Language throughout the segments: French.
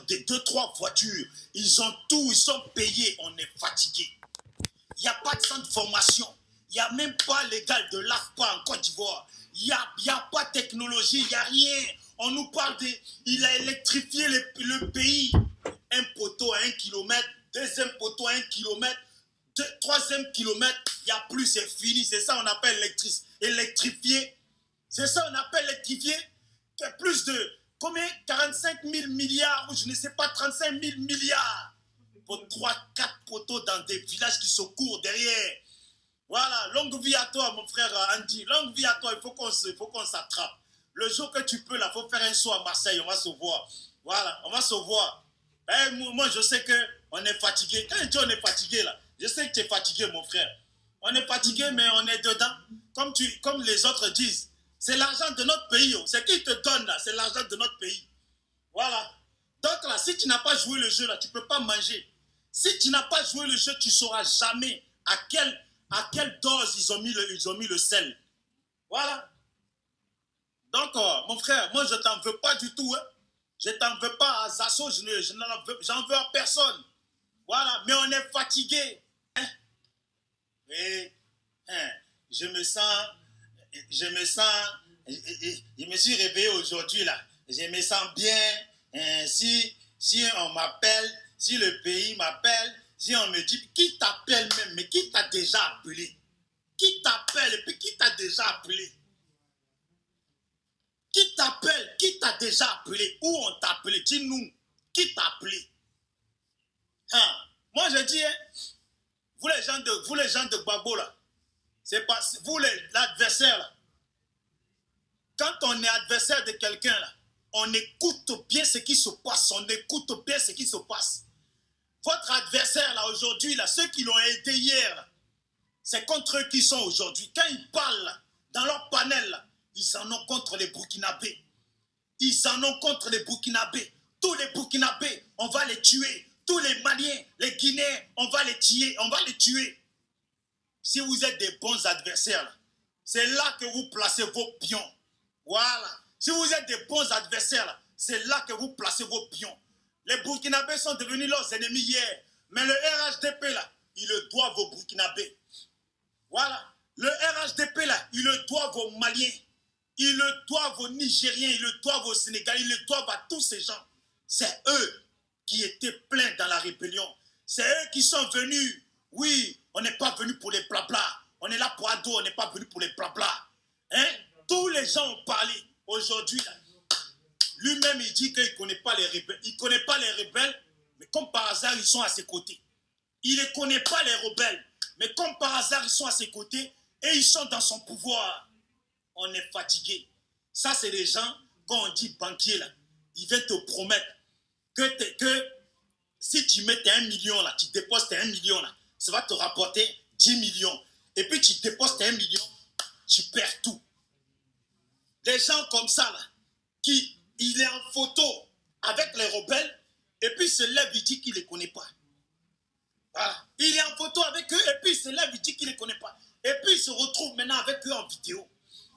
deux, trois voitures. Ils ont tout, ils sont payés. On est fatigué. Il n'y a pas de centre de formation. Il n'y a même pas l'égal de l'AFPA en Côte d'Ivoire. Il n'y a pas de technologie, il n'y a rien. On nous parle de... Il a électrifié le pays. Un poteau à 1 kilomètre, deuxième poteau à 1 kilomètre, troisième kilomètre, il n'y a plus, c'est fini. C'est ça qu'on appelle électrifié. C'est ça qu'on appelle électrifié. Plus de, combien? 45 000 milliards, ou je ne sais pas, 35 000 milliards. Pour 3-4 poteaux dans des villages qui se courent derrière. Voilà, longue vie à toi, mon frère Andy. Longue vie à toi, il faut qu'on s'attrape. Le jour que tu peux, là, il faut faire un saut à Marseille, on va se voir. Voilà, on va se voir. Moi, je sais qu'on est fatigué. Quand je dis on est fatigué, là, je sais que tu es fatigué, mon frère. On est fatigué, mais on est dedans. Comme les autres disent, c'est l'argent de notre pays. C'est qui te donne, là? C'est l'argent de notre pays. Voilà. Donc, là, si tu n'as pas joué le jeu, là, tu ne peux pas manger. Si tu n'as pas joué le jeu, tu ne sauras jamais à quelle dose ils ont mis le sel. Voilà. Donc, mon frère, moi, je ne t'en veux pas du tout. Hein. Je ne t'en veux pas à Zasso, j'en veux à personne. Voilà, mais on est fatigué. Hein? Et, hein, je me suis réveillé aujourd'hui, là. Je me sens bien. Hein, si on m'appelle, si le pays m'appelle, si on me dit, qui t'appelle même, mais qui t'a déjà appelé? Qui t'appelle et puis qui t'a déjà appelé? Qui t'appelle? Qui t'a déjà appelé? Où on t'a appelé? Dis-nous. Qui t'a appelé? Hein? Moi, je dis, hein, vous les gens de Gbagbo, là, c'est pas vous l'adversaire, là. Quand on est adversaire de quelqu'un, là, on écoute bien ce qui se passe. On écoute bien ce qui se passe. Votre adversaire, là, aujourd'hui, là, ceux qui l'ont aidé hier, là, c'est contre eux qu'ils sont aujourd'hui. Quand ils parlent, là, dans leur panel, là, ils en ont contre les Burkinabés. Ils en ont contre les Burkinabés. Tous les Burkinabés, on va les tuer. Tous les Maliens, les Guinéens, on va les tuer. On va les tuer. Si vous êtes des bons adversaires, c'est là que vous placez vos pions. Voilà. Si vous êtes des bons adversaires, c'est là que vous placez vos pions. Les Burkinabés sont devenus leurs ennemis hier. Mais le RHDP, là, ils le doivent aux Burkinabés. Voilà. Le RHDP, là, ils le doivent aux Maliens. Ils le doivent aux Nigériens. Ils le doivent aux Sénégalais. Ils le doivent à tous ces gens. C'est eux qui étaient pleins dans la rébellion. C'est eux qui sont venus. Oui, on n'est pas venu pour les blabla. On est là pour ado, on n'est pas venu pour les blabla. Hein? Tous les gens ont parlé. Aujourd'hui, lui-même, il dit qu'il ne connaît pas les rebelles. Il ne connaît pas les rebelles, mais comme par hasard, ils sont à ses côtés. Il ne connaît pas les rebelles, mais comme par hasard, ils sont à ses côtés et ils sont dans son pouvoir. On est fatigué. Ça, c'est les gens, quand on dit banquier, là, ils viennent te promettre que si tu mets tes 1 million, là, tu déposes tes 1 million, là, ça va te rapporter 10 millions. Et puis tu déposes tes 1 million, tu perds tout. Des gens comme ça, là, il est en photo avec les rebelles, et puis il se lève, il dit qu'il ne les connaît pas. Voilà. Il est en photo avec eux, et puis il se lève, il dit qu'il ne les connaît pas. Et puis il se retrouve maintenant avec eux en vidéo.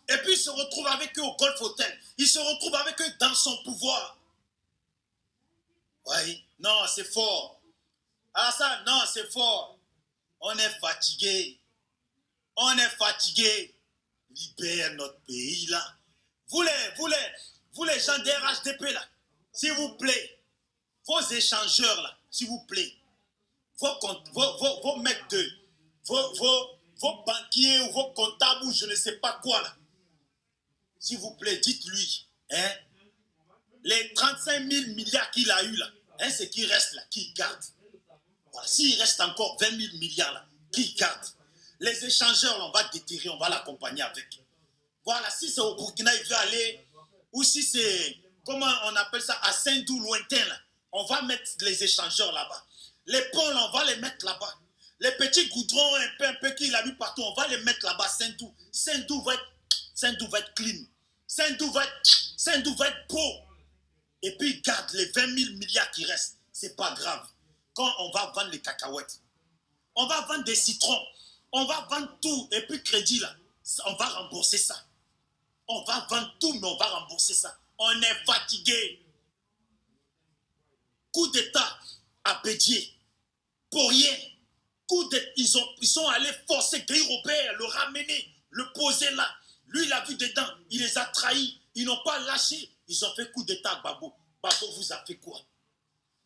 Et puis il se retrouve avec eux au Golf Hotel. Il se retrouve avec eux dans son pouvoir. Oui, non, c'est fort. Ah ça, non, c'est fort. On est fatigué. On est fatigué. Libère notre pays, là. Vous les gens des RHDP, là, s'il vous plaît, vos échangeurs, là, s'il vous plaît, vos mecs vos banquiers ou vos comptables ou je ne sais pas quoi, là, s'il vous plaît, dites-lui, hein, les 35 000 milliards qu'il a eu, là, hein, c'est qui reste, là, qui garde. Voilà, s'il reste encore 20 000 milliards, là, qui garde. Les échangeurs, là, on va déterrer, on va l'accompagner avec. Voilà, si c'est au Burkina, il veut aller, ou si c'est, comment on appelle ça, à Saint-Dou, lointain, là, on va mettre les échangeurs là-bas. Les ponts, là, on va les mettre là-bas. Les petits goudrons, un peu qu'il a mis partout, on va les mettre là-bas, Saint-Dou. Saint-Dou va être clean. Saint-Dou va être beau. Et puis, garde les 20 000 milliards qui restent. C'est pas grave. Quand on va vendre les cacahuètes, on va vendre des citrons, on va vendre tout. Et puis, crédit, là, on va rembourser ça. On va vendre tout, mais on va rembourser ça. On est fatigué. coup d'État à Bédié. Pour rien. Ils sont allés forcer Guy Robert, le ramener, le poser là. Lui, il a vu dedans. Il les a trahis. Ils n'ont pas lâché. Ils ont fait coup d'État à Gbagbo. Gbagbo vous a fait quoi?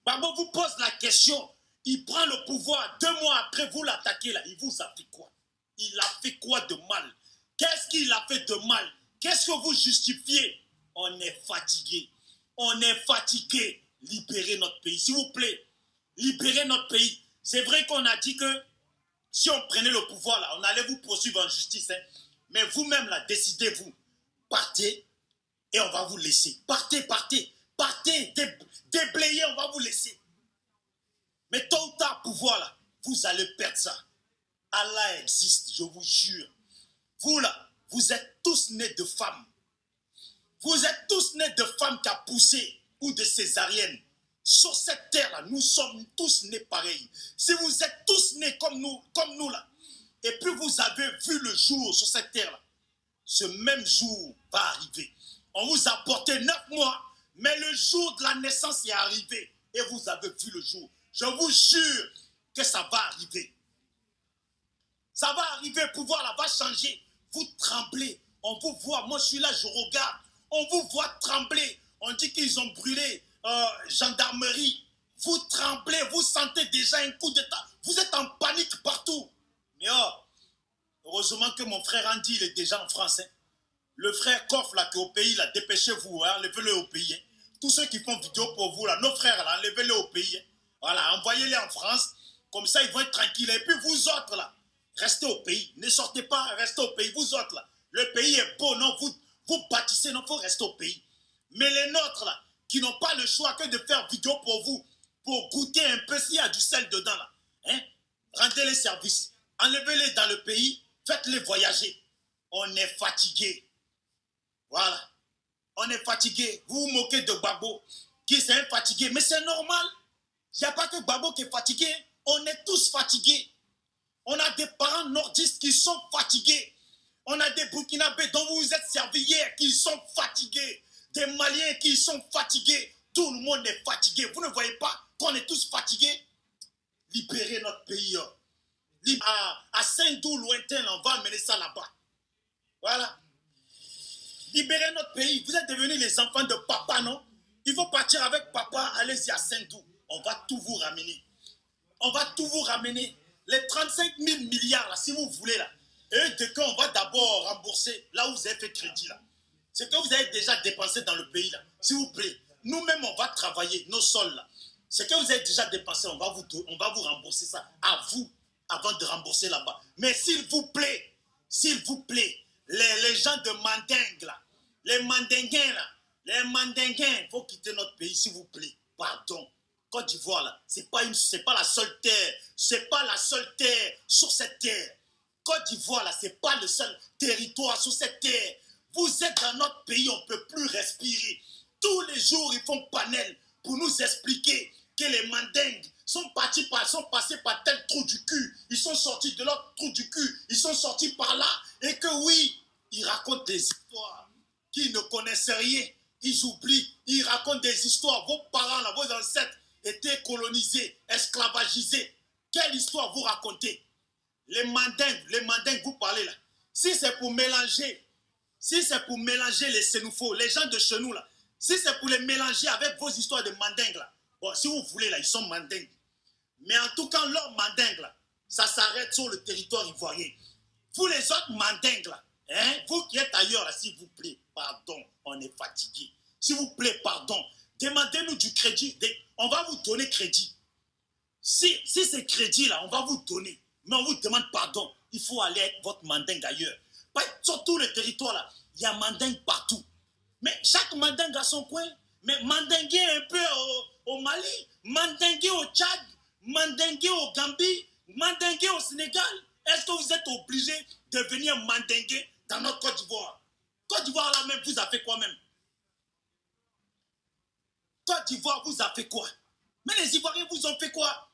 Gbagbo vous pose la question. Il prend le pouvoir. 2 mois après, vous l'attaquez là. Il vous a fait quoi? Il a fait quoi de mal? Qu'est-ce qu'il a fait de mal? Qu'est-ce que vous justifiez? On est fatigué. On est fatigué. Libérez notre pays. S'il vous plaît, libérez notre pays. C'est vrai qu'on a dit que si on prenait le pouvoir là, on allait vous poursuivre en justice. Hein. Mais vous-même là, décidez-vous. Partez et on va vous laisser. Partez, partez, partez, déblayez, on va vous laisser. Mais tôt ou tard, pouvoir là, vous allez perdre ça. Allah existe, je vous jure. Vous là, vous êtes tous nés de femmes. Vous êtes tous nés de femmes qui a poussé ou de césariennes. Sur cette terre-là, nous sommes tous nés pareils. Si vous êtes tous nés comme nous là, et puis vous avez vu le jour sur cette terre-là, ce même jour va arriver. On vous a porté 9 mois, mais le jour de la naissance est arrivé et vous avez vu le jour. Je vous jure que ça va arriver. Ça va arriver, le pouvoir là va changer. Vous tremblez, on vous voit, moi je suis là, je regarde. On vous voit trembler. On dit qu'ils ont brûlé gendarmerie. Vous tremblez, vous sentez déjà un coup d'état. Vous êtes en panique partout. Mais heureusement que mon frère Andy, il est déjà en France. Hein. Le frère Koff, là, qui est au pays, là, dépêchez-vous, hein, enlevez-le au pays. Hein. Tous ceux qui font vidéo pour vous, là, nos frères, là, enlevez-les au pays. Hein. Voilà, envoyez-les en France. Comme ça, ils vont être tranquilles. Et puis vous autres, là, restez au pays. Ne sortez pas, restez au pays. Vous autres, là, le pays est beau, non, vous bâtissez, non, il faut rester au pays. Mais les nôtres, là, qui n'ont pas le choix que de faire vidéo pour vous, pour goûter un peu s'il y a du sel dedans, là, hein, rendez les services, enlevez-les dans le pays, faites-les voyager. On est fatigué. Voilà. On est fatigué. Vous vous moquez de Gbagbo, qui est un fatigué. Mais c'est normal. Il n'y a pas que Gbagbo qui est fatigué. On est tous fatigués. On a des parents nordistes qui sont fatigués. On a des Burkinabés dont vous vous êtes servis hier qui sont fatigués. Des Maliens qui sont fatigués. Tout le monde est fatigué. Vous ne voyez pas qu'on est tous fatigués? Libérez notre pays. À Saint-Dou, lointain, on va amener ça là-bas. Voilà. Libérez notre pays. Vous êtes devenus les enfants de papa, non? Il faut partir avec papa. Allez-y à Saint-Dou. On va tout vous ramener. On va tout vous ramener. Les 35 000 milliards, là, si vous voulez, là. Et de quand on va d'abord rembourser là où vous avez fait crédit, là. Ce que vous avez déjà dépensé dans le pays, là. S'il vous plaît. Nous-mêmes, on va travailler nos sols, là. Ce que vous avez déjà dépensé, on va vous rembourser ça à vous avant de rembourser là-bas. Mais s'il vous plaît, les gens de Mandingue, là, les Mandinguins, là, il faut quitter notre pays, s'il vous plaît. Pardon. Côte d'Ivoire, là, c'est pas la seule terre. C'est pas la seule terre sur cette terre. Côte d'Ivoire, là, c'est pas le seul territoire sur cette terre. Vous êtes dans notre pays, on ne peut plus respirer. Tous les jours, ils font panel pour nous expliquer que les Mandingues sont passés par tel trou du cul. Ils sont sortis de l'autre trou du cul. Ils sont sortis par là. Et que oui, ils racontent des histoires qu'ils ne connaissaient rien. Ils oublient. Ils racontent des histoires. Vos parents, là, vos ancêtres étaient colonisés, esclavagisés. Quelle histoire vous racontez? Les Mandingues, vous parlez là. Si c'est pour mélanger les Sénoufos, les gens de chez nous là, si c'est pour les mélanger avec vos histoires de Mandingues là, bon, si vous voulez là, ils sont Mandingues. Mais en tout cas, leur Mandingue là, ça s'arrête sur le territoire ivoirien. Vous les autres Mandingues là, hein, vous qui êtes ailleurs là, s'il vous plaît, pardon, on est fatigué. S'il vous plaît, pardon, demandez-nous du crédit. On va vous donner crédit. Si c'est crédit là, on va vous donner. Mais on vous demande pardon. Il faut aller avec votre Mandingue ailleurs. Pas sur tout le territoire là, il y a Mandingue partout. Mais chaque Mandingue a son coin. Mais Mandingue un peu au Mali, Mandingue au Tchad, Mandingue au Gambie, Mandingue au Sénégal. Est-ce que vous êtes obligé de venir Mandingue dans notre Côte d'Ivoire? Côte d'Ivoire là même, vous avez fait quoi même? Côte d'Ivoire, vous avez fait quoi? Mais les Ivoiriens vous ont fait quoi?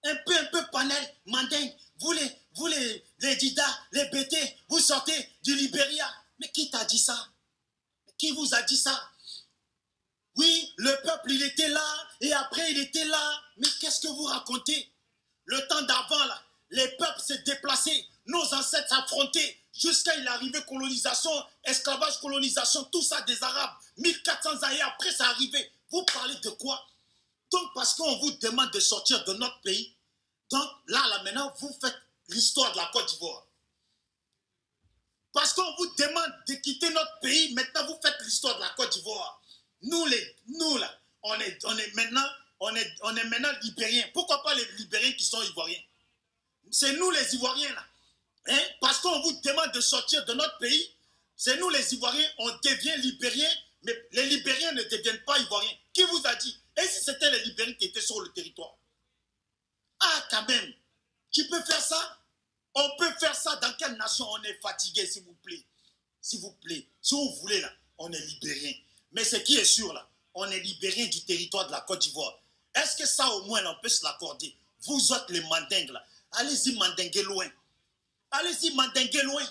Un peu panel, Mandingue. Vous les Dida, les BT, vous sortez du Libéria. Mais qui t'a dit ça? Qui vous a dit ça? Oui, le peuple, il était là, et après, il était là. Mais qu'est-ce que vous racontez? Le temps d'avant, là, les peuples se déplaçaient, nos ancêtres s'affrontaient, jusqu'à l'arrivée colonisation, esclavage, colonisation, tout ça des Arabes. 1400 années après, ça arrivait. Vous parlez de quoi? Donc, parce qu'on vous demande de sortir de notre pays, donc là, maintenant, vous faites l'histoire de la Côte d'Ivoire. Parce qu'on vous demande de quitter notre pays, maintenant, vous faites l'histoire de la Côte d'Ivoire. Nous, là, on est maintenant libériens. Pourquoi pas les libériens qui sont ivoiriens? C'est nous les Ivoiriens là. Hein? Parce qu'on vous demande de sortir de notre pays, c'est nous les Ivoiriens, on devient libériens, mais les Libériens ne deviennent pas Ivoiriens. Qui vous a dit? Et si c'était les Libériens qui étaient sur le territoire? Ah, quand même, tu peux faire ça? On peut faire ça dans quelle nation? On est fatigué, s'il vous plaît. S'il vous plaît, si vous voulez là, on est Libériens. Mais ce qui est sûr là, on est Libériens du territoire de la Côte d'Ivoire. Est-ce que ça au moins on peut se l'accorder? Vous autres les mandingues là, allez-y mandinguer loin. Allez-y mandinguer loin.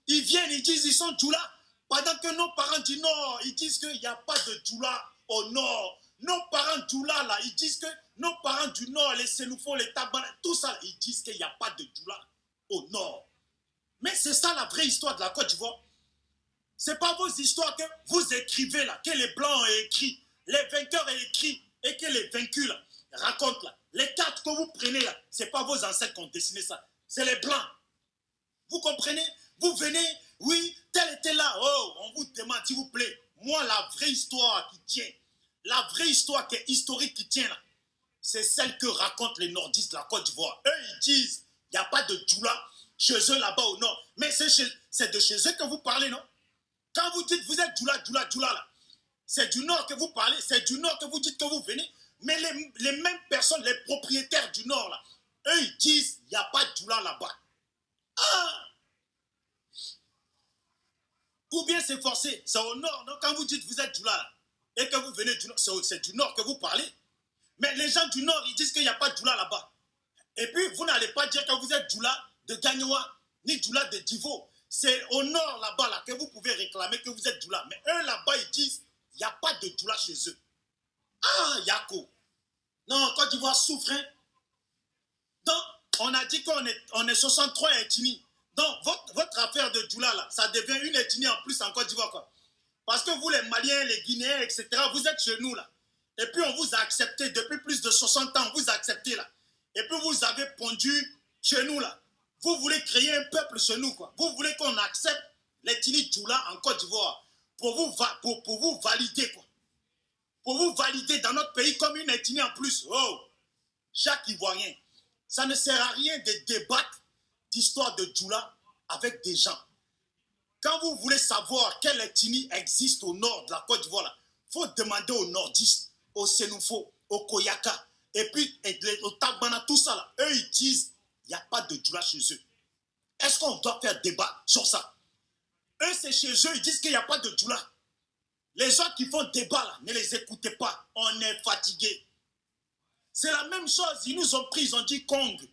Ils viennent, ils disent ils sont Djoula. Pendant que nos parents du Nord, ils disent qu'il n'y a pas de Djoula au Nord. Nos parents Djoula là, ils disent que nos parents du Nord, les Sénoufos, les Tabana, tout ça, ils disent qu'il n'y a pas de Djoula au Nord. Mais c'est ça la vraie histoire de la Côte d'Ivoire. C'est pas vos histoires que vous écrivez là, que les Blancs ont écrit, les vainqueurs ont écrit, et que les vaincus là, racontent là. Les cartes que vous prenez là, c'est pas vos ancêtres qui ont dessiné ça, c'est les Blancs. Vous comprenez? Vous venez, oui, tel était là, oh, on vous demande s'il vous plaît. Moi, la vraie histoire qui tient, la vraie histoire qui est historique qui tient là, c'est celle que racontent les nordistes de la Côte d'Ivoire. Eux, ils disent, il n'y a pas de Djoula chez eux là-bas au nord. Mais c'est de chez eux que vous parlez, non? Quand vous dites vous êtes Djoula là, c'est du nord que vous parlez, c'est du nord que vous dites que vous venez. Mais les mêmes personnes, les propriétaires du nord là, eux ils disent il n'y a pas de Djoula là-bas. Ah! Ou bien c'est forcé, c'est au nord, non? Quand vous dites vous êtes Djoula là, et que vous venez du nord, c'est du nord que vous parlez. Mais les gens du nord, ils disent qu'il n'y a pas de Djoula là-bas. Et puis vous n'allez pas dire que vous êtes Djoula de Gagnoa, ni Djoula de Divo. C'est au nord là-bas là, que vous pouvez réclamer que vous êtes Djoula. Mais eux là-bas, ils disent il n'y a pas de Djoula chez eux. Ah, Yako. Non, Côte d'Ivoire souffre. Hein? Donc, on a dit qu'on est 63 ethnies. Donc, votre affaire de Djoula, là, ça devient une ethnie en plus en Côte d'Ivoire. Quoi. Parce que vous, les Maliens, les Guinéens, etc., vous êtes chez nous, là. Et puis, on vous a accepté depuis plus de 60 ans. On vous a accepté, là. Et puis, vous avez pondu chez nous, là. Vous voulez créer un peuple chez nous, quoi. Vous voulez qu'on accepte l'ethnie Djoula en Côte d'Ivoire pour vous valider, quoi. Pour vous valider dans notre pays comme une ethnie en plus. Oh, chaque Ivoirien. Ça ne sert à rien de débattre d'histoire de Djoula avec des gens. Quand vous voulez savoir quelle ethnie existe au nord de la Côte d'Ivoire, il faut demander aux nordistes, aux Sénoufos, aux Koyaka, et puis aux Tagbana, tout ça là. Eux, ils disent, il n'y a pas de Djoula chez eux. Est-ce qu'on doit faire débat sur ça? Eux, c'est chez eux, ils disent qu'il n'y a pas de Djoula. Les gens qui font débat là, ne les écoutez pas. On est fatigués. C'est la même chose. Ils nous ont pris, ils ont dit Kong.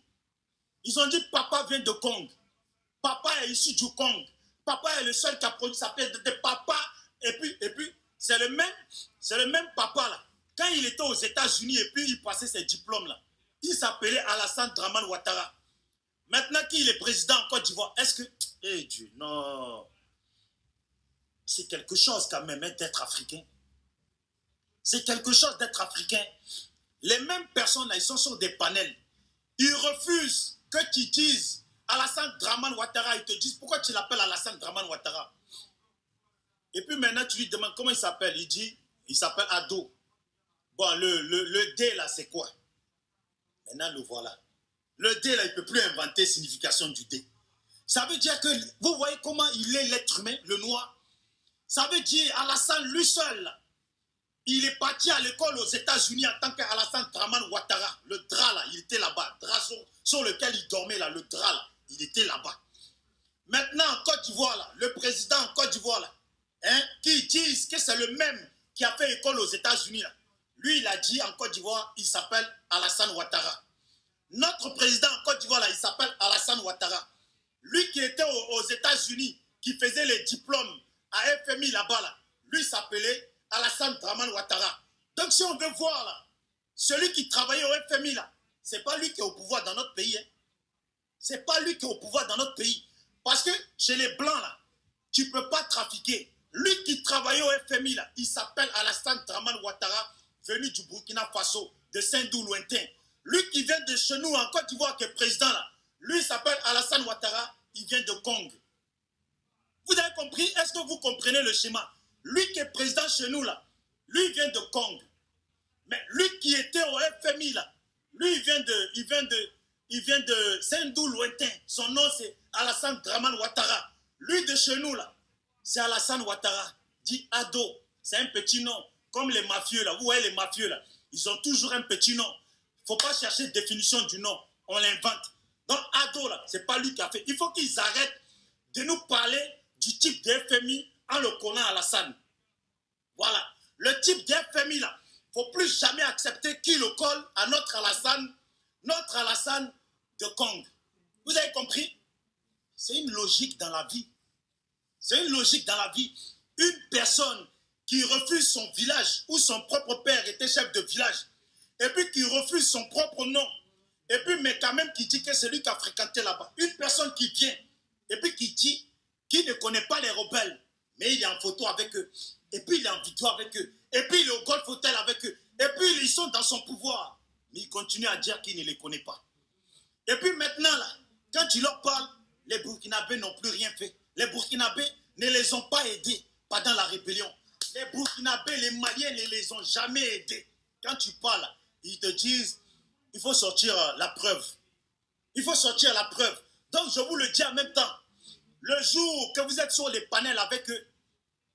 Ils ont dit papa vient de Kong. Papa est issu du Kong. Papa est le seul qui a produit sa pièce de papa. Et puis c'est le même papa là. Quand il était aux États-Unis et puis il passait ses diplômes là, il s'appelait Alassane Dramane Ouattara. Maintenant qu'il est président en Côte d'Ivoire, est-ce que... Eh Dieu, non. C'est quelque chose quand même d'être africain. C'est quelque chose d'être africain. Les mêmes personnes là, ils sont sur des panels. Ils refusent que tu dises Alassane Dramane Ouattara. Ils te disent pourquoi tu l'appelles Alassane Dramane Ouattara. Et puis maintenant tu lui demandes comment il s'appelle. Il dit, il s'appelle Ado. Bon, le D là c'est quoi? Maintenant le voilà. Le D là il ne peut plus inventer signification du D. Ça veut dire que, vous voyez comment il est l'être humain, le noir. Ça veut dire Alassane lui seul, il est parti à l'école aux États-Unis en tant qu'Alassane Dramane Ouattara. Le drap là, il était là-bas. Drap sur lequel il dormait là, le drap là, il était là-bas. Maintenant en Côte d'Ivoire là, le président en Côte d'Ivoire là, hein, qui disent que c'est le même qui a fait école aux États-Unis là. Lui il a dit en Côte d'Ivoire, il s'appelle Alassane Ouattara. Notre président en Côte d'Ivoire là, il s'appelle Alassane Ouattara. Lui qui était aux États-Unis, qui faisait les diplômes à FMI là-bas là, lui s'appelait Alassane Dramane Ouattara. Donc si on veut voir là, celui qui travaillait au FMI là, c'est pas lui qui est au pouvoir dans notre pays. Hein. C'est pas lui qui est au pouvoir dans notre pays. Parce que chez les Blancs là, tu peux pas trafiquer. Lui qui travaillait au FMI là, il s'appelle Alassane Dramane Ouattara, venu du Burkina Faso, de Saint-Dou lointain. Lui qui vient de chez nous en Côte d'Ivoire qui est président là, lui il s'appelle Alassane Ouattara, il vient de Congo. Vous avez compris? Est-ce que vous comprenez le schéma? Lui qui est président chez nous là, lui il vient de Congo. Mais lui qui était au FMI là, lui il vient de Saint-Dou lointain. Son nom c'est Alassane Dramane Ouattara. Lui de chez nous là, c'est Alassane Ouattara, dit Ado. C'est un petit nom, comme les mafieux là. Vous voyez les mafieux là, ils ont toujours un petit nom. Il ne faut pas chercher définition du nom, on l'invente. Donc Ado là, c'est pas lui qui a fait. Il faut qu'ils arrêtent de nous parler du type de FMI en le connaissant Alassane. Voilà, le type de FMI là, il ne faut plus jamais accepter qu'il le colle à notre Alassane de Congo. Vous avez compris? C'est une logique dans la vie. C'est une logique dans la vie. Une personne qui refuse son village, où son propre père était chef de village, et puis qui refuse son propre nom, et puis mais quand même qui dit que c'est lui qui a fréquenté là-bas. Une personne qui vient, et puis qui dit qu'il ne connaît pas les rebelles, mais il est en photo avec eux, et puis il est en vidéo avec eux, et puis il est au Golf Hotel avec eux, et puis ils sont dans son pouvoir, mais il continue à dire qu'il ne les connaît pas. Et puis maintenant, là, quand tu leur parles, les Burkinabés n'ont plus rien fait. Les Burkinabés ne les ont pas aidés pendant la rébellion. Les Burkinabés, les Maliens ne les ont jamais aidés. Quand tu parles, ils te disent, il faut sortir la preuve. Il faut sortir la preuve. Donc je vous le dis en même temps, le jour que vous êtes sur les panels avec eux,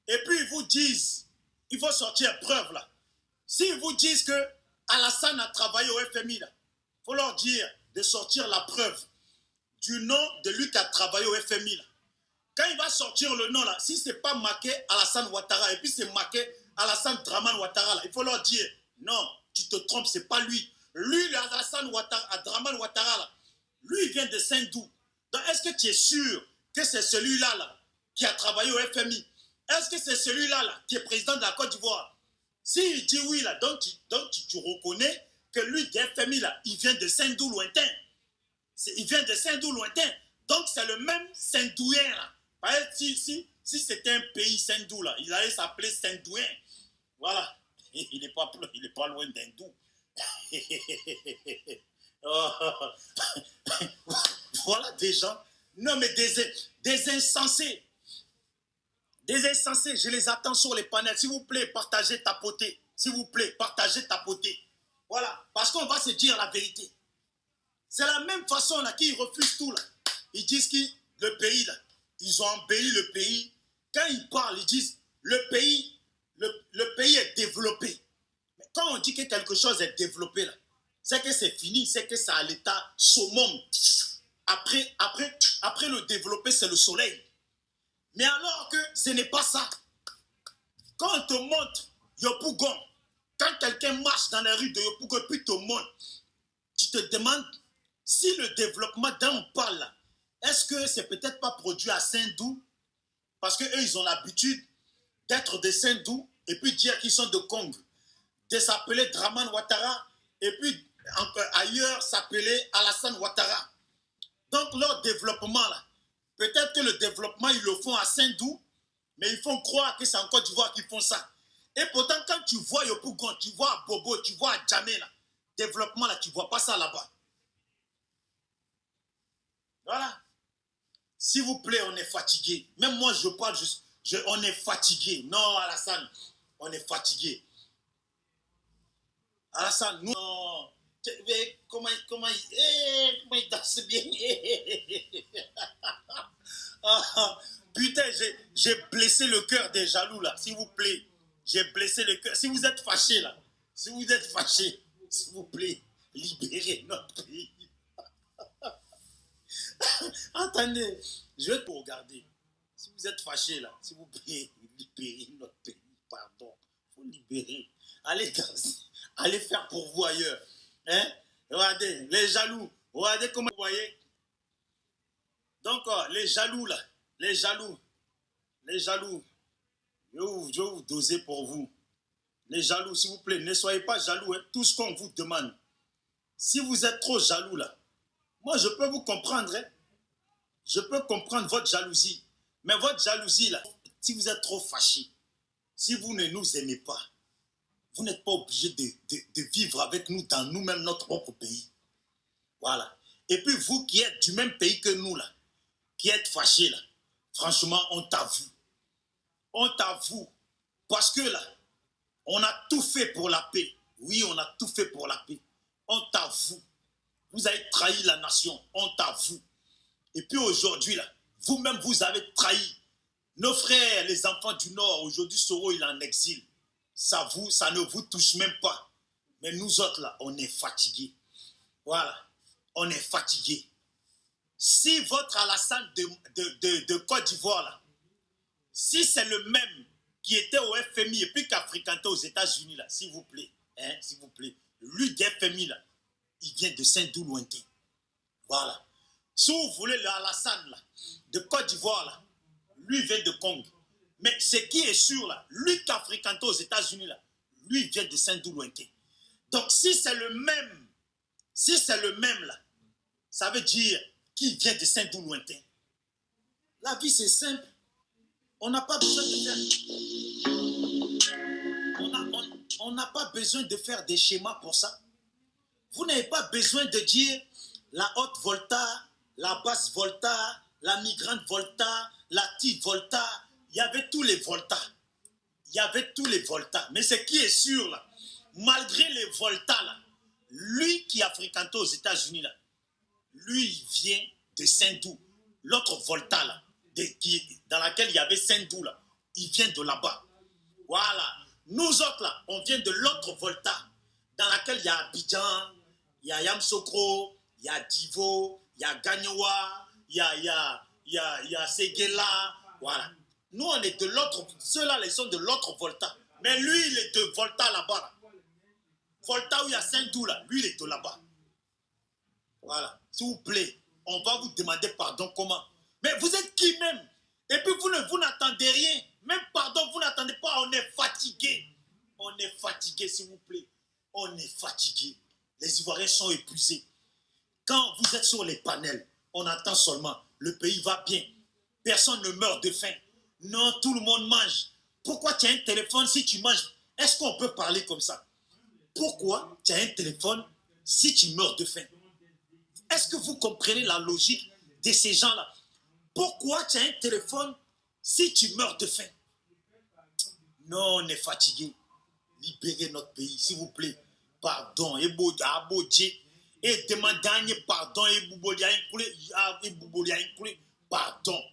et puis ils vous disent, il faut sortir preuve là. S'ils vous disent que Alassane a travaillé au FMI, il faut leur dire de sortir la preuve du nom de lui qui a travaillé au FMI. Là. Quand il va sortir le nom, là, si ce n'est pas marqué Alassane Ouattara, et puis c'est marqué Alassane Dramane Ouattara, là, il faut leur dire, non, tu te trompes, ce n'est pas lui. Lui, Alassane Ouattara, Dramane Ouattara, là, lui, il vient de Saint-Dou. Donc, est-ce que tu es sûr que c'est celui-là là, qui a travaillé au FMI? Est-ce que c'est celui-là là, qui est président de la Côte d'Ivoire? S'il dit oui, là, donc tu reconnais que lui, du FMI, là, il vient de Saint-Dou lointain. Il vient de Saint-Dou lointain. Donc, c'est le même Saint-Douien, là. Par exemple, si c'était un pays Saint-Dou, là, il allait s'appeler Saint-Douien. Voilà. Il n'est pas loin d'Hindou. Voilà des gens. Non, mais des insensés. Des insensés, je les attends sur les panels. S'il vous plaît, partagez, tapotez. S'il vous plaît, partagez, tapotez. Voilà. Parce qu'on va se dire la vérité. C'est la même façon là qu'ils refusent tout là. Ils disent que le pays là, ils ont embelli le pays. Quand ils parlent, ils disent le pays est développé. Mais quand on dit que quelque chose est développé là, c'est que c'est fini, c'est que c'est à l'état summum. Après le développé, c'est le soleil. Mais alors que ce n'est pas ça. Quand on te montre Yopougon, quand quelqu'un marche dans la rue de Yopougon puis te montre, tu te demandes si le développement dont on parle, est-ce que c'est peut-être pas produit à Saint-Dou? Parce qu'eux, ils ont l'habitude d'être de Saint-Dou et puis dire qu'ils sont de Congo. De s'appeler Dramane Ouattara et puis ailleurs s'appeler Alassane Ouattara. Donc leur développement, là, peut-être que le développement, ils le font à Saint-Dou, mais ils font croire que c'est en Côte d'Ivoire qu'ils font ça. Et pourtant, quand tu vois Yopougon, tu vois à Bobo, tu vois à Djamé, là, développement, là, tu ne vois pas ça là-bas. Voilà. S'il vous plaît, on est fatigué. Même moi, je parle juste. On est fatigué. Non, Alassane, on est fatigué. Alassane, nous, non. Comment il danse bien. Putain, j'ai blessé le cœur des jaloux, là. S'il vous plaît. J'ai blessé le cœur. Si vous êtes fâchés, là. Si vous êtes fâchés, s'il vous plaît, libérez notre pays. Attendez, je vais tout regarder. Si vous êtes fâchés là, s'il vous plaît, libérez notre pays, pardon. Il faut libérer. Allez faire pour vous ailleurs. Hein? Regardez, les jaloux. Regardez comment vous voyez. Donc, les jaloux là, les jaloux. Je vais vous doser pour vous. Les jaloux, s'il vous plaît, ne soyez pas jaloux. Hein. Tout ce qu'on vous demande. Si vous êtes trop jaloux là, moi je peux vous comprendre. Hein. Je peux comprendre votre jalousie. Mais votre jalousie là, si vous êtes trop fâché, si vous ne nous aimez pas, vous n'êtes pas obligé de vivre avec nous dans nous-mêmes, notre propre pays. Voilà. Et puis vous qui êtes du même pays que nous là, qui êtes fâchés là, franchement, on t'avoue. On t'avoue. Parce que là, on a tout fait pour la paix. Oui, on a tout fait pour la paix. On t'avoue. Vous avez trahi la nation. On t'avoue. Et puis aujourd'hui, là, vous-même, vous avez trahi nos frères, les enfants du Nord. Aujourd'hui, Soro, il est en exil. Ça ne vous touche même pas. Mais nous autres, là, on est fatigués. Voilà. On est fatigués. Si votre Alassane de Côte d'Ivoire, là, si c'est le même qui était au FMI et puis qui a fréquenté aux États-Unis, là, s'il vous plaît, hein, s'il vous plaît, lui du FMI, là, il vient de Saint-Doux lointain. Voilà. Si vous voulez le Alassane, là, de Côte d'Ivoire, là, lui vient de Congo. Mais ce qui est sûr, là, lui qui a fréquenté aux États-Unis, là, lui vient de Saint-Doux lointain. Donc, si c'est le même, là, ça veut dire qu'il vient de Saint-Doux lointain. La vie, c'est simple. On n'a pas besoin de faire... On n'a pas besoin de faire des schémas pour ça. Vous n'avez pas besoin de dire la haute volta, la basse volta, la migrante volta, la petite volta. Il y avait tous les voltas. Il y avait tous les voltas. Mais ce qui est sûr, là, malgré les voltas, là, lui qui a fréquenté aux États-Unis, là, lui, il vient de Saint-Doux. L'autre volta, là, dans laquelle il y avait Saint-Doux, là, il vient de là-bas. Voilà. Nous autres, là, on vient de l'autre volta, dans laquelle il y a Abidjan, il y a Yamsokro, il y a Divo, il y a Gagnoa, il y a Séguéla. Voilà. Nous, on est de l'autre, ceux-là, ils sont de l'autre volta. Mais lui, il est de volta là-bas. Là. Volta où il y a Saint-Doux, là, lui, il est de là-bas. Voilà. S'il vous plaît, on va vous demander pardon comment. Mais vous êtes qui même? Et puis vous n'attendez rien. Même pardon, vous n'attendez pas. On est fatigué. On est fatigué, s'il vous plaît. On est fatigué. Les Ivoiriens sont épuisés. Quand vous êtes sur les panels, on attend seulement. Le pays va bien. Personne ne meurt de faim. Non, tout le monde mange. Pourquoi tu as un téléphone si tu manges? Est-ce qu'on peut parler comme ça? Pourquoi tu as un téléphone si tu meurs de faim? Est-ce que vous comprenez la logique de ces gens-là? Pourquoi tu as un téléphone si tu meurs de faim? Non, on est fatigué. Libérez notre pays, s'il vous plaît. Pardon. Et demandez pardon. Pardon.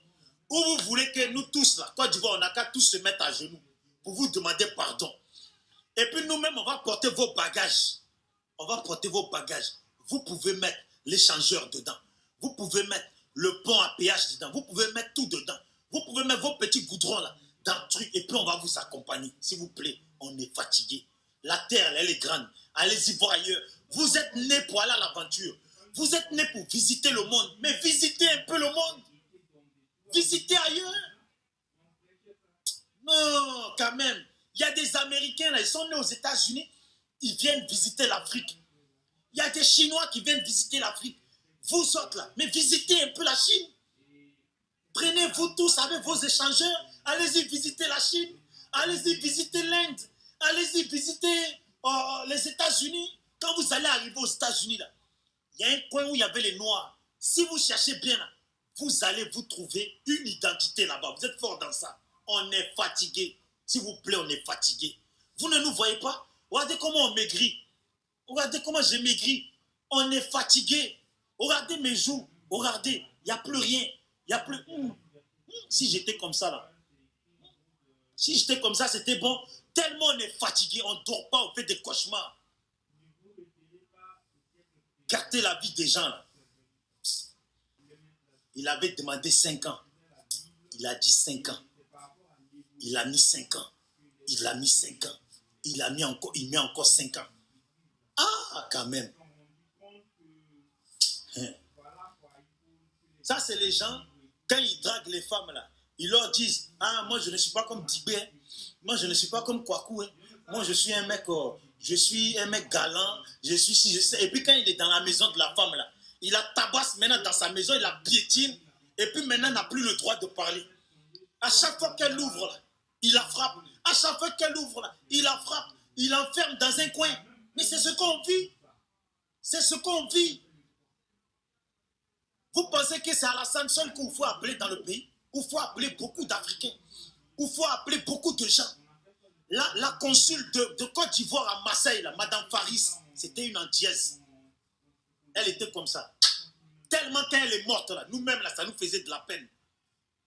Ou vous voulez que nous tous, là, Côte d'Ivoire, on n'a qu'à tous se mettre à genoux pour vous demander pardon. Et puis nous-mêmes, on va porter vos bagages. On va porter vos bagages. Vous pouvez mettre l'échangeur dedans. Vous pouvez mettre le pont à péage dedans. Vous pouvez mettre tout dedans. Vous pouvez mettre vos petits goudrons là, dans le truc. Et puis on va vous accompagner. S'il vous plaît, on est fatigué. La terre, elle est grande. Allez-y voir ailleurs. Vous êtes nés pour aller à l'aventure. Vous êtes nés pour visiter le monde. Mais visitez un peu le monde. Visitez ailleurs. Non, quand même. Il y a des Américains là, ils sont nés aux États-Unis. Ils viennent visiter l'Afrique. Il y a des Chinois qui viennent visiter l'Afrique. Vous autres là, mais visitez un peu la Chine. Prenez-vous tous avec vos échangeurs. Allez-y visiter la Chine. Allez-y visiter l'Inde. Allez-y visiter les États-Unis. Quand vous allez arriver aux États-Unis, là, il y a un coin où il y avait les Noirs. Si vous cherchez bien, là, vous allez vous trouver une identité là-bas. Vous êtes fort dans ça. On est fatigué. S'il vous plaît, on est fatigué. Vous ne nous voyez pas? Regardez comment on maigrit. Regardez comment j'ai maigri. On est fatigué. Regardez mes joues. Regardez, il n'y a plus rien. Il n'y a plus... Si j'étais comme ça, là. Si j'étais comme ça, c'était bon. Tellement on est fatigué, on ne dort pas, on fait des cauchemars. Gâtez la vie des gens, là. Il avait demandé 5 ans. Il a dit 5 ans. Il a mis 5 ans. Il a mis 5 ans. Il met encore 5 ans. Ah, quand même. Ça, c'est les gens, quand ils draguent les femmes, là, ils leur disent, ah, moi, je ne suis pas comme Dibé. Moi, je ne suis pas comme Kwaku. moi je suis un mec galant, je suis si je sais. Et puis quand il est dans la maison de la femme là, il la tabasse maintenant dans sa maison, il la piétine, et puis maintenant il n'a plus le droit de parler. À chaque fois qu'elle ouvre là, il la frappe. À chaque fois qu'elle ouvre là, il la frappe. Il l'enferme dans un coin. Mais c'est ce qu'on vit. C'est ce qu'on vit. Vous pensez que c'est Alassane seul qu'il faut appeler dans le pays? Il faut appeler beaucoup d'Africains. Il faut appeler beaucoup de gens. La consul de Côte d'Ivoire à Marseille, là, Madame Faris, c'était une antillaise. Elle était comme ça. Tellement qu'elle est morte, là, nous-mêmes, là, ça nous faisait de la peine.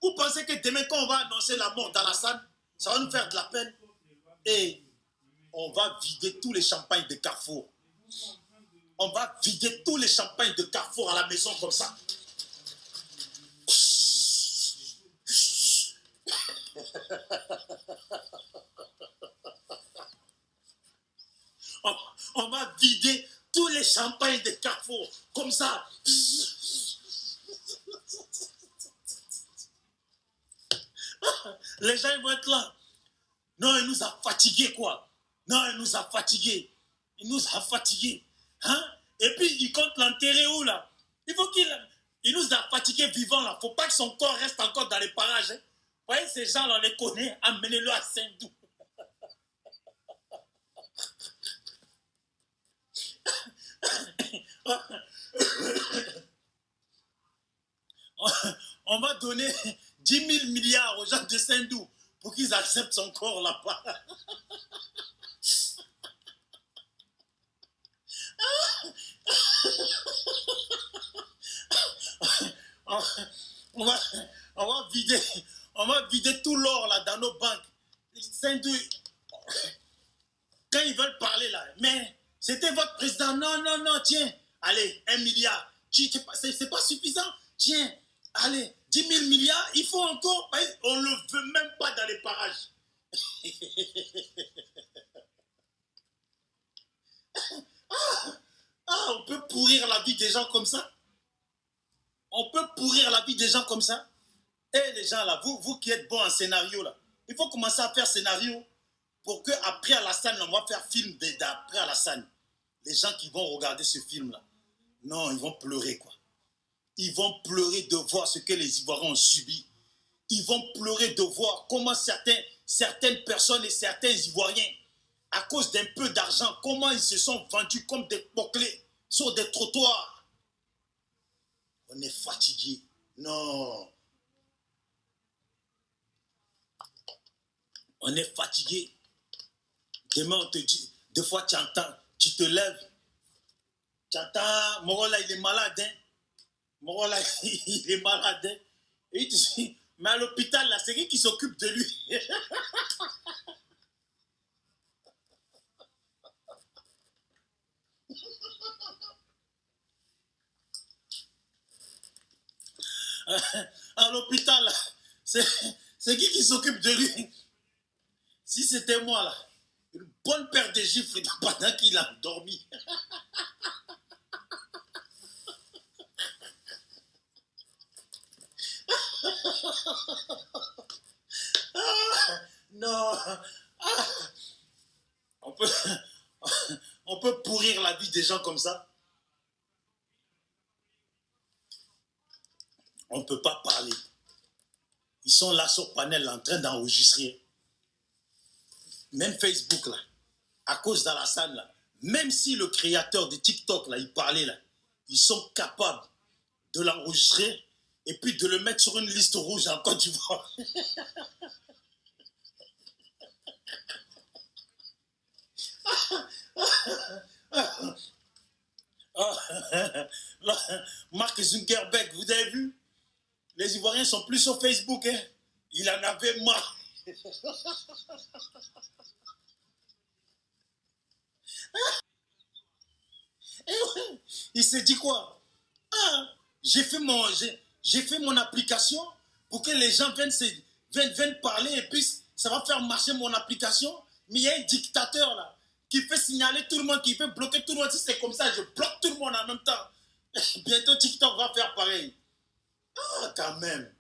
Vous pensez que demain, quand on va annoncer la mort d'Alassane, ça va nous faire de la peine? Et on va vider tous les champagnes de Carrefour. On va vider tous les champagnes de Carrefour à la maison comme ça. On va vider tous les champagnes de Carrefour comme ça. Les gens ils vont être là. Non, il nous a fatigués, quoi. Non, il nous a fatigués. Il nous a fatigués. Hein? Et puis, il compte l'enterrer où, là? Il faut il nous a fatigués vivants, là. Il ne faut pas que son corps reste encore dans les parages. Hein? Vous voyez, ces gens-là, on les connaît. Amenez-le à Saint-Doux. On va donner 10 000 milliards aux gens de Saint-Doux pour qu'ils acceptent son corps là-bas. On va vider tout l'or là dans nos banques. Saint-Doux, quand ils veulent parler là, mais c'était votre président. Non, non, non, tiens, allez, 1 milliard. C'est pas suffisant. Tiens, allez, 10 000 milliards, il faut encore. On ne le veut même pas dans les parages. On peut pourrir la vie des gens comme ça. On peut pourrir la vie des gens comme ça. Et les gens là, vous qui êtes bons en scénario là, il faut commencer à faire scénario pour qu'après Alassane, on va faire film d'après Alassane. Les gens qui vont regarder ce film là, non, ils vont pleurer quoi. Ils vont pleurer de voir ce que les Ivoiriens ont subi. Ils vont pleurer de voir comment certaines personnes et certains Ivoiriens, à cause d'un peu d'argent, comment ils se sont vendus comme des poclés sur des trottoirs. On est fatigué. Non. On est fatigué. Demain, on te dit, des fois tu entends, tu te lèves, tu entends, Morola, il est malade, hein. Morola, il est malade, hein. Et il te dit, mais à l'hôpital, là, c'est qui s'occupe de lui? À l'hôpital, là, c'est qui s'occupe de lui? Si c'était moi, là, une bonne paire de gifles pendant qu'il a dormi. Non. On peut pourrir la vie des gens comme ça. On ne peut pas parler. Ils sont là sur panel en train d'enregistrer. Même Facebook, là, à cause d'Alassane, là, même si le créateur de TikTok, là, il parlait, là, ils sont capables de l'enregistrer et puis de le mettre sur une liste rouge en Côte d'Ivoire. Mark Zuckerberg, vous avez vu? Les Ivoiriens sont plus sur Facebook. Hein? Il en avait marre. Il s'est dit quoi? J'ai fait mon application pour que les gens viennent parler et puis ça va faire marcher mon application. Mais il y a un dictateur là qui fait signaler tout le monde, qui fait bloquer tout le monde. Si c'est comme ça, je bloque tout le monde en même temps. Bientôt TikTok va faire pareil. Quand même.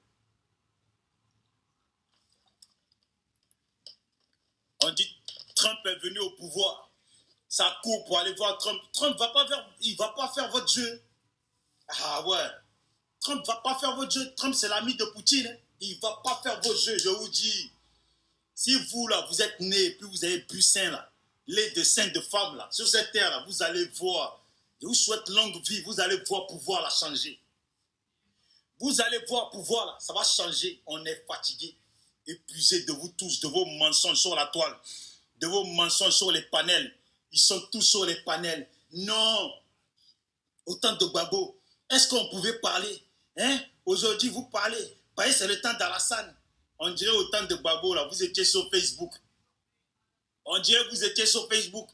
On dit Trump est venu au pouvoir. Ça court pour aller voir Trump. Trump il va pas faire votre jeu. Ah ouais. Trump va pas faire votre jeu. Trump, c'est l'ami de Poutine. Hein. Il va pas faire votre jeu, je vous dis. Si vous, là, vous êtes né et puis vous avez bu saint, là, lait de saint de femme, là, sur cette terre, là, vous allez voir. Je vous souhaite longue vie. Vous allez voir pouvoir la changer. Vous allez voir pouvoir, là, ça va changer. On est fatigué, épuisé de vous tous, de vos mensonges sur la toile, de vos mensonges sur les panels. Ils sont tous sur les panels. Non. Autant de babos. Est-ce qu'on pouvait parler? Hein? Aujourd'hui, vous parlez. Parlez, c'est le temps d'Alassane. On dirait autant de babos, là. Vous étiez sur Facebook. On dirait que vous étiez sur Facebook.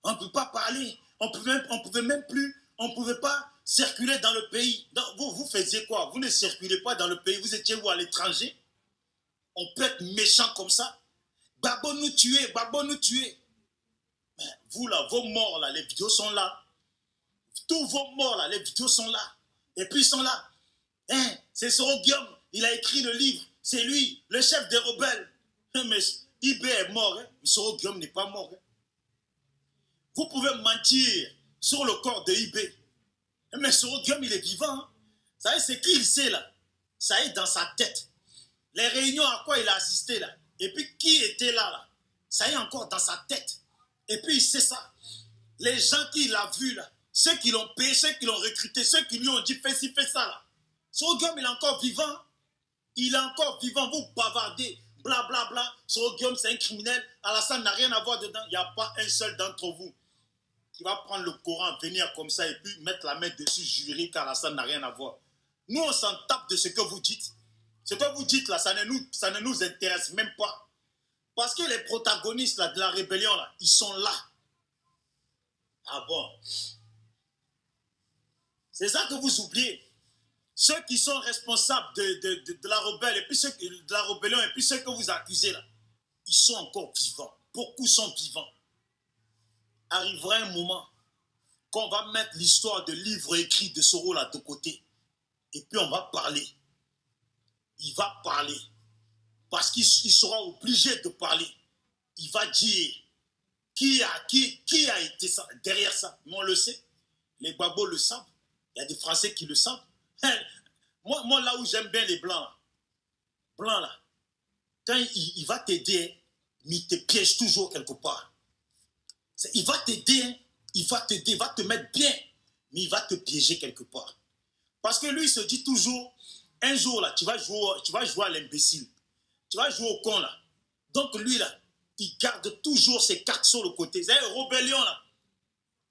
On ne peut pas parler. On pouvait même plus. On ne pouvait pas circuler dans le pays. Donc, vous faisiez quoi? Vous ne circulez pas dans le pays. Vous étiez où, à l'étranger? On peut être méchant comme ça. Babo nous tuer, Babo nous tuer. Mais vous là, vos morts là, les vidéos sont là. Tous vos morts là, les vidéos sont là. Et puis ils sont là. Hein? C'est Soro Guillaume, il a écrit le livre. C'est lui, le chef des rebelles. Mais IB est mort. Hein? Soro Guillaume n'est pas mort. Hein? Vous pouvez mentir sur le corps de IB. Mais Soro Guillaume, il est vivant. Hein? Vous savez, c'est qui il sait là? Ça est dans sa tête. Les réunions à quoi il a assisté là. Et puis qui était là? Ça est encore dans sa tête. Et puis il sait ça. Les gens qui l'ont vu là, ceux qui l'ont payé, ceux qui l'ont recruté, ceux qui lui ont dit fais ci, fais ça là. Soro Guillaume, il est encore vivant. Il est encore vivant. Vous bavardez. Blablabla. Bla, bla. Soro Guillaume, c'est un criminel. Alassane n'a rien à voir dedans. Il n'y a pas un seul d'entre vous qui va prendre le Coran, venir comme ça et puis mettre la main dessus, jurer qu'Alassane n'a rien à voir. Nous, on s'en tape de ce que vous dites. Ce que vous dites là, ça ne nous intéresse même pas. Parce que les protagonistes là, de la rébellion, là, ils sont là. Ah bon? C'est ça que vous oubliez. Ceux qui sont responsables de la rebelle et puis de la rébellion et puis ceux que vous accusez là, ils sont encore vivants. Beaucoup sont vivants. Arrivera un moment qu'on va mettre l'histoire de livres écrits de Soro là de côté. Et puis on va parler. Il va parler. Parce qu'il sera obligé de parler. Il va dire qui a été ça, derrière ça. Mais on le sait. Les babos le savent. Il y a des Français qui le savent. Moi là où j'aime bien les Blancs là, quand il va t'aider, mais il te piège toujours quelque part. Il va t'aider, il va te mettre bien, mais il va te piéger quelque part. Parce que lui, il se dit toujours, un jour là, tu vas jouer à l'imbécile. Tu vas jouer au con là. Donc lui là, il garde toujours ses cartes sur le côté. C'est une rébellion là.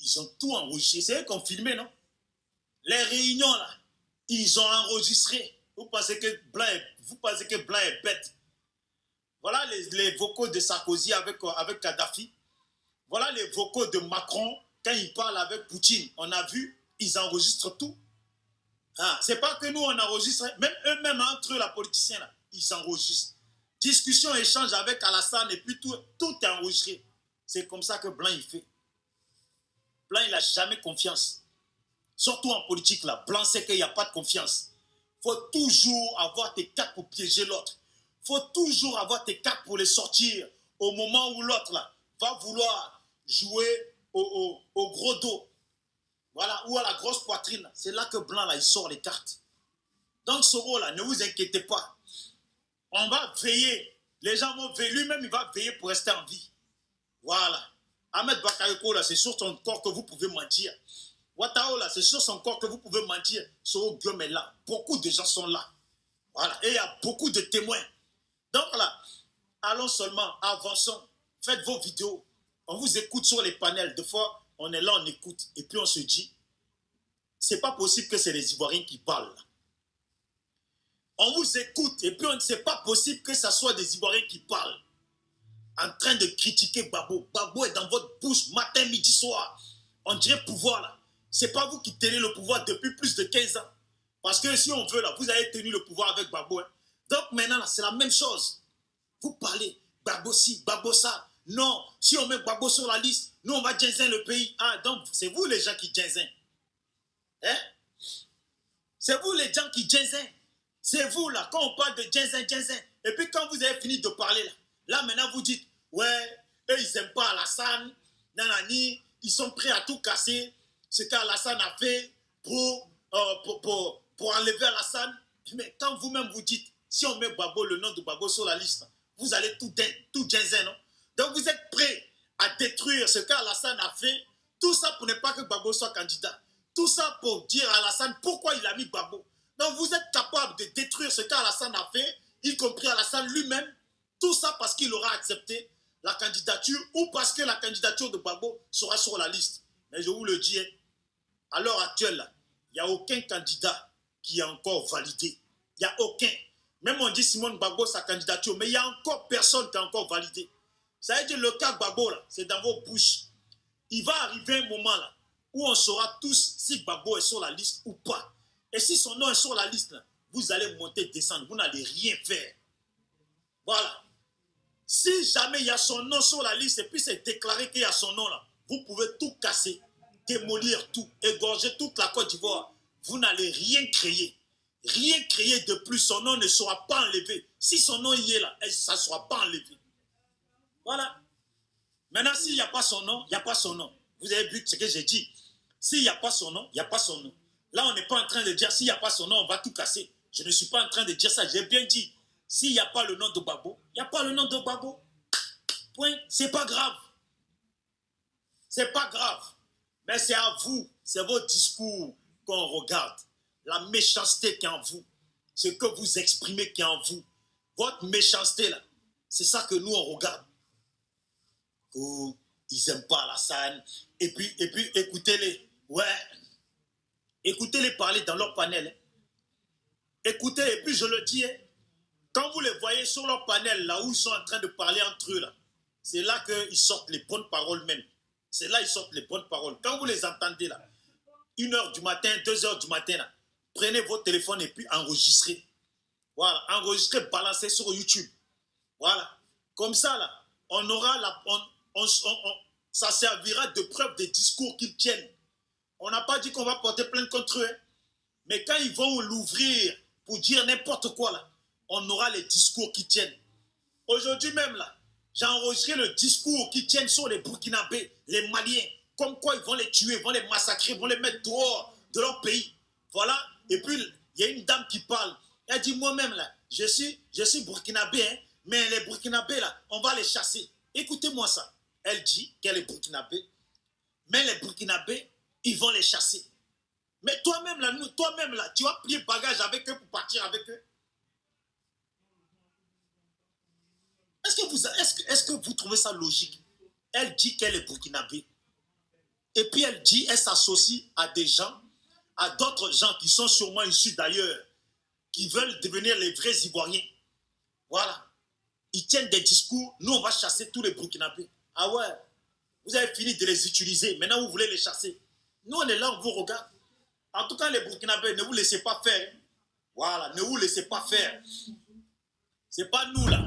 Ils ont tout enregistré. C'est eux qui ont filmé, non? Les réunions là, ils ont enregistré. Vous pensez que Blanc est bête. Voilà les vocaux de Sarkozy avec Kadhafi. Voilà les vocaux de Macron quand il parle avec Poutine. On a vu, ils enregistrent tout. Ah, c'est pas que nous on enregistre, même eux-mêmes entre eux, la politicienne là, ils enregistrent. Discussion, échange avec Alassane et puis tout est enregistré. C'est comme ça que Blanc il fait. Blanc il n'a jamais confiance. Surtout en politique là, Blanc sait qu'il n'y a pas de confiance. Il faut toujours avoir tes cartes pour piéger l'autre. Il faut toujours avoir tes cartes pour les sortir au moment où l'autre là va vouloir jouer au gros dos. Voilà, ou à la grosse poitrine. C'est là que Blanc là, il sort les cartes. Donc Soro là, ne vous inquiétez pas. On va veiller. Les gens vont veiller. Lui-même, il va veiller pour rester en vie. Voilà. Ahmed Bakayoko, là, c'est sur son corps que vous pouvez mentir. Ouattao, là, c'est sur son corps que vous pouvez mentir. Soro Guillaume est là. Beaucoup de gens sont là. Voilà. Et il y a beaucoup de témoins. Donc là, allons seulement, avançons. Faites vos vidéos. On vous écoute sur les panels. Des fois, on est là, on écoute. Et puis on se dit, c'est pas possible que c'est les Ivoiriens qui parlent là. On vous écoute et puis c'est pas possible que ce soit des Ivoiriens qui parlent en train de critiquer Babo. Babo est dans votre bouche matin, midi, soir. On dirait pouvoir là. C'est pas vous qui tenez le pouvoir depuis plus de 15 ans. Parce que si on veut là, vous avez tenu le pouvoir avec Babo. Hein. Donc maintenant c'est la même chose. Vous parlez Babo ci, Babo ça. Non, si on met Babo sur la liste, nous on va ginzer le pays. Ah donc c'est vous les gens qui ginzent. Hein? C'est vous les gens qui ginzent. C'est vous là, quand on parle de ginzin. Et puis quand vous avez fini de parler là maintenant vous dites, ouais, Eux, ils n'aiment pas Alassane. Nanani, ils sont prêts à tout casser. Ce qu'Alassane a fait pour enlever Alassane. Mais quand vous-même vous dites, si on met Gbagbo, le nom de Gbagbo sur la liste, vous allez tout ginzer, non? Donc vous êtes prêts à détruire ce qu'Alassane a fait. Tout ça pour ne pas que Gbagbo soit candidat. Tout ça pour dire à Alassane pourquoi il a mis Gbagbo. Donc vous êtes capable de détruire ce qu'Alassane a fait, y compris Alassane lui-même. Tout ça parce qu'il aura accepté la candidature ou parce que la candidature de Gbagbo sera sur la liste. Mais je vous le dis, à l'heure actuelle, il n'y a aucun candidat qui est encore validé. Il n'y a aucun. Même on dit Simone Gbagbo, sa candidature, mais il n'y a encore personne qui a encore validé. Ça veut dire le cas Gbagbo, c'est dans vos bouches. Il va arriver un moment là où on saura tous si Gbagbo est sur la liste ou pas. Et si son nom est sur la liste, là, vous allez monter, descendre, vous n'allez rien faire. Voilà. Si jamais il y a son nom sur la liste et puis c'est déclaré qu'il y a son nom là, vous pouvez tout casser, démolir tout, égorger toute la Côte d'Ivoire. Vous n'allez rien créer. Rien créer de plus, son nom ne sera pas enlevé. Si son nom y est là, ça ne sera pas enlevé. Voilà. Maintenant, s'il n'y a pas son nom, il n'y a pas son nom. Vous avez vu ce que j'ai dit. S'il n'y a pas son nom, il n'y a pas son nom. Là, on n'est pas en train de dire s'il n'y a pas son nom, on va tout casser. Je ne suis pas en train de dire ça. J'ai bien dit, s'il n'y a pas le nom de Gbagbo, il n'y a pas le nom de Gbagbo. Point. C'est pas grave. C'est pas grave. Mais c'est à vous, c'est vos discours qu'on regarde. La méchanceté qui est en vous. Ce que vous exprimez qui est en vous. Votre méchanceté là, c'est ça que nous on regarde. Oh, ils n'aiment pas Alassane. Et puis écoutez-les. Ouais. Écoutez-les parler dans leur panel. Écoutez, et puis je le dis, quand vous les voyez sur leur panel, là où ils sont en train de parler entre eux, là, c'est là qu'ils sortent les bonnes paroles même. C'est là qu'ils sortent les bonnes paroles. Quand vous les entendez, là, 1h du matin, 2h du matin, là, prenez votre téléphone et puis enregistrez. Voilà, enregistrez, balancez sur YouTube. Voilà. Comme ça, là, on aura ça servira de preuve des discours qu'ils tiennent. On n'a pas dit qu'on va porter plainte contre eux. Mais quand ils vont l'ouvrir pour dire n'importe quoi, là, on aura les discours qui tiennent. Aujourd'hui même, là, j'ai enregistré le discours qui tiennent sur les Burkinabés, les Maliens, comme quoi ils vont les tuer, vont les massacrer, vont les mettre dehors de leur pays. Voilà. Et puis, il y a une dame qui parle. Elle dit, moi-même, là, je suis Burkinabé, hein, mais les Burkinabés, là, on va les chasser. Écoutez-moi ça. Elle dit qu'elle est Burkinabé, mais les Burkinabés, ils vont les chasser. Mais toi-même, là, tu vas plier bagage avec eux pour partir avec eux. Est-ce que vous trouvez ça logique? Elle dit qu'elle est burkinabé. Et puis elle s'associe à des gens, à d'autres gens qui sont sûrement issus d'ailleurs, qui veulent devenir les vrais Ivoiriens. Voilà. Ils tiennent des discours, nous on va chasser tous les burkinabés. Ah ouais, vous avez fini de les utiliser, maintenant vous voulez les chasser. Nous on est là, on vous regarde. En tout cas les burkinabés, ne vous laissez pas faire. Voilà, ne vous laissez pas faire. C'est pas nous là.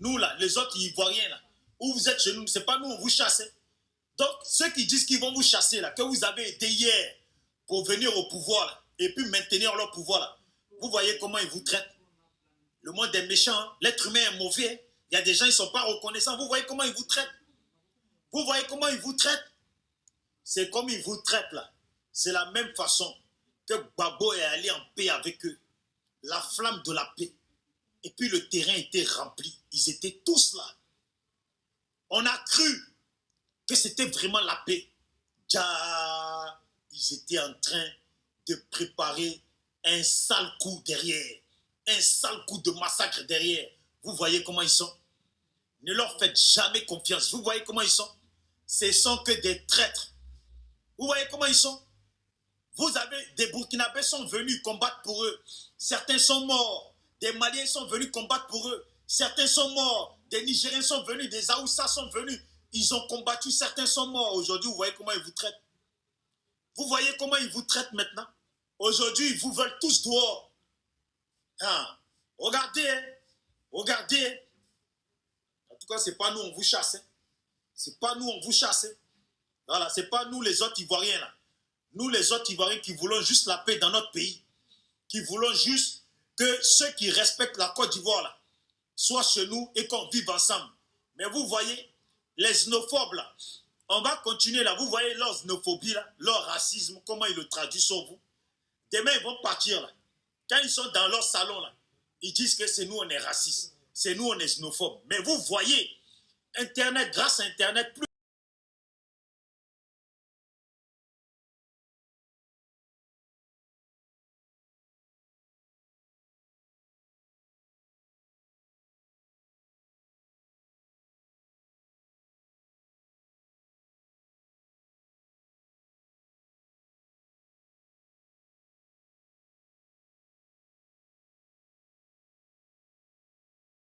Nous là, les autres Ivoiriens là, où vous êtes chez nous, c'est pas nous, on vous chasse. Donc, ceux qui disent qu'ils vont vous chasser là, que vous avez été hier pour venir au pouvoir là, et puis maintenir leur pouvoir là, vous voyez comment ils vous traitent. Le monde est méchant, hein? L'être humain est mauvais. Il y a des gens, ils ne sont pas reconnaissants. Vous voyez comment ils vous traitent. Vous voyez comment ils vous traitent. C'est comme ils vous traitent là. C'est la même façon que Gbagbo est allé en paix avec eux. La flamme de la paix. Et puis le terrain était rempli. Ils étaient tous là. On a cru que c'était vraiment la paix. Ils étaient en train de préparer un sale coup derrière. Un sale coup de massacre derrière. Vous voyez comment ils sont. Ne leur faites jamais confiance. Vous voyez comment ils sont. Ce sont que des traîtres. Vous voyez comment ils sont. Vous avez des Burkinabés sont venus combattre pour eux. Certains sont morts. Des Maliens sont venus combattre pour eux. Certains sont morts. Des Nigériens sont venus. Des Aoussas sont venus. Ils ont combattu. Certains sont morts. Aujourd'hui, vous voyez comment ils vous traitent. Vous voyez comment ils vous traitent maintenant. Aujourd'hui, ils vous veulent tous dehors. Ah. Regardez. Hein. Regardez. En tout cas, ce n'est pas nous, on vous chasse. Hein. Ce n'est pas nous, on vous chasse. Hein. Voilà, ce n'est pas nous les autres Ivoiriens. Là. Nous les autres Ivoiriens qui voulons juste la paix dans notre pays. Qui voulons juste que ceux qui respectent la Côte d'Ivoire là, soient chez nous et qu'on vive ensemble. Mais vous voyez, Les xénophobes là, on va continuer là. Vous voyez leur xénophobie là, leur racisme, comment ils le traduisent sur vous. Demain, ils vont partir là. Quand ils sont dans leur salon là, ils disent que c'est nous, on est racistes. C'est nous, on est xénophobes. Mais vous voyez, Internet, grâce à Internet, plus